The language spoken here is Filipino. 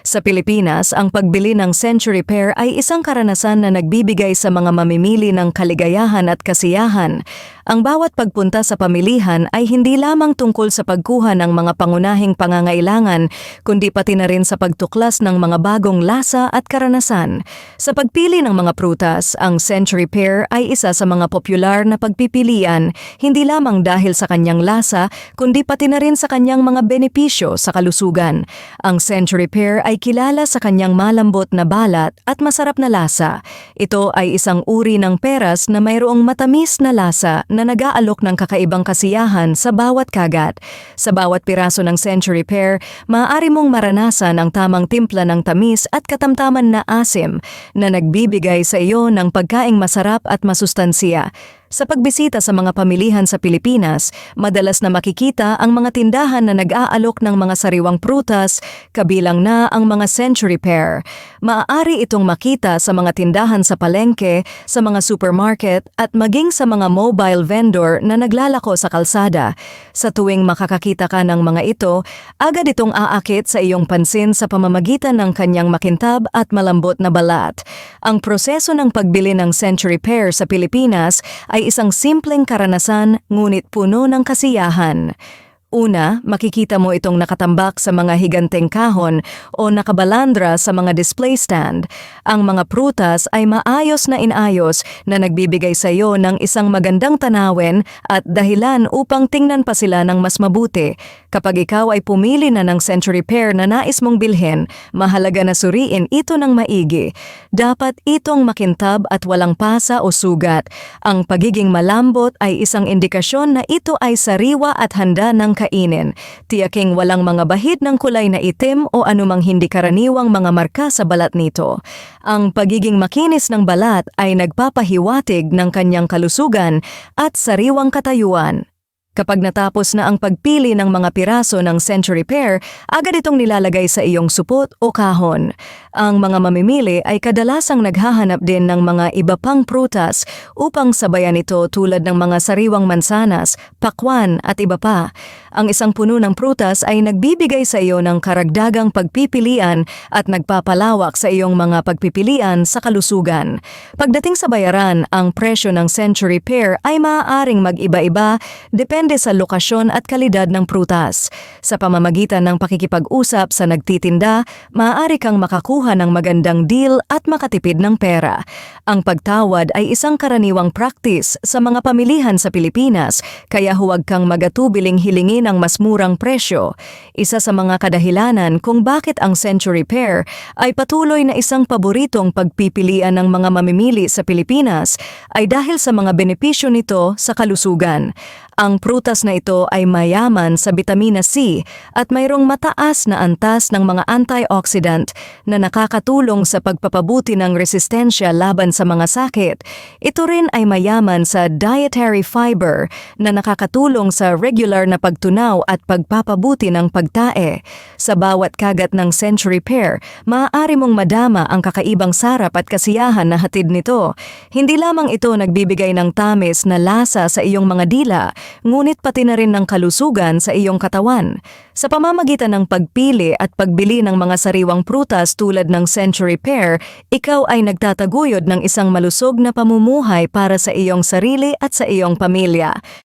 Sa Pilipinas, ang pagbili ng Century Pear ay isang karanasan na nagbibigay sa mga mamimili ng kaligayahan at kasiyahan. Ang bawat pagpunta sa pamilihan ay hindi lamang tungkol sa pagkuha ng mga pangunahing pangangailangan, kundi pati na rin sa pagtuklas ng mga bagong lasa at karanasan. Sa pagpili ng mga prutas, ang Century Pear ay isa sa mga popular na pagpipilian, hindi lamang dahil sa kanyang lasa, kundi pati na rin sa kanyang mga benepisyo sa kalusugan. Ang Century Pear ay kilala sa kanyang malambot na balat at masarap na lasa. Ito ay isang uri ng peras na mayroong matamis na lasa na nag-aalok ng kakaibang kasiyahan sa bawat kagat. Sa bawat piraso ng Century Pear, maaari mong maranasan ang tamang timpla ng tamis at katamtaman na asim na nagbibigay sa iyo ng pagkaing masarap at masustansiya. Sa pagbisita sa mga pamilihan sa Pilipinas, madalas na makikita ang mga tindahan na nag-aalok ng mga sariwang prutas, kabilang na ang mga Century Pear. Maaari itong makita sa mga tindahan sa palengke, sa mga supermarket at maging sa mga mobile vendor na naglalako sa kalsada. Sa tuwing makakakita ka ng mga ito, agad itong aakit sa iyong pansin sa pamamagitan ng kanyang makintab at malambot na balat. Ang proseso ng pagbili ng Century Pear sa Pilipinas ay isang simpleng karanasan ngunit puno ng kasiyahan. Una, makikita mo itong nakatambak sa mga higanteng kahon o nakabalandra sa mga display stand. Ang mga prutas ay maayos na inayos na nagbibigay sa iyo ng isang magandang tanawin at dahilan upang tingnan pa sila ng mas mabuti. Kapag ikaw ay pumili na ng Century Pear na nais mong bilhin, mahalaga na suriin ito ng maigi. Dapat itong makintab at walang pasa o sugat. Ang pagiging malambot ay isang indikasyon na ito ay sariwa at handa ng kainin. Tiyaking walang mga bahid ng kulay na itim o anumang hindi karaniwang mga marka sa balat nito. Ang pagiging makinis ng balat ay nagpapahiwatig ng kanyang kalusugan at sariwang katayuan. Kapag natapos na ang pagpili ng mga piraso ng Century Pear, agad itong nilalagay sa iyong supot o kahon. Ang mga mamimili ay kadalasang naghahanap din ng mga iba pang prutas upang sabayan ito tulad ng mga sariwang mansanas, pakwan at iba pa. Ang isang puno ng prutas ay nagbibigay sa iyo ng karagdagang pagpipilian at nagpapalawak sa iyong mga pagpipilian sa kalusugan. Pagdating sa bayaran, ang presyo ng Century Pear ay maaaring mag-iba-iba depende sa lokasyon at kalidad ng prutas. Sa pamamagitan ng pakikipag-usap sa nagtitinda, maaari kang makakuha ng magandang deal at makatipid ng pera. Ang pagtawad ay isang karaniwang practice sa mga pamilihan sa Pilipinas, kaya huwag kang magatubiling hilingin ang mas murang presyo. Isa sa mga kadahilanan kung bakit ang Century Pear ay patuloy na isang paboritong pagpipilian ng mga mamimili sa Pilipinas ay dahil sa mga benepisyo nito sa kalusugan. Ang prutas na ito ay mayaman sa bitamina C at mayroong mataas na antas ng mga antioxidant na nakakatulong sa pagpapabuti ng resistensya laban sa mga sakit. Ito rin ay mayaman sa dietary fiber na nakakatulong sa regular na pagtunaw at pagpapabuti ng pagtae. Sa bawat kagat ng Century Pear, maaari mong madama ang kakaibang sarap at kasiyahan na hatid nito. Hindi lamang ito nagbibigay ng tamis na lasa sa iyong mga dila, ngunit pati na rin ng kalusugan sa iyong katawan. Sa pamamagitan ng pagpili at pagbili ng mga sariwang prutas tulad ng Century Pear, ikaw ay nagtataguyod ng isang malusog na pamumuhay para sa iyong sarili at sa iyong pamilya.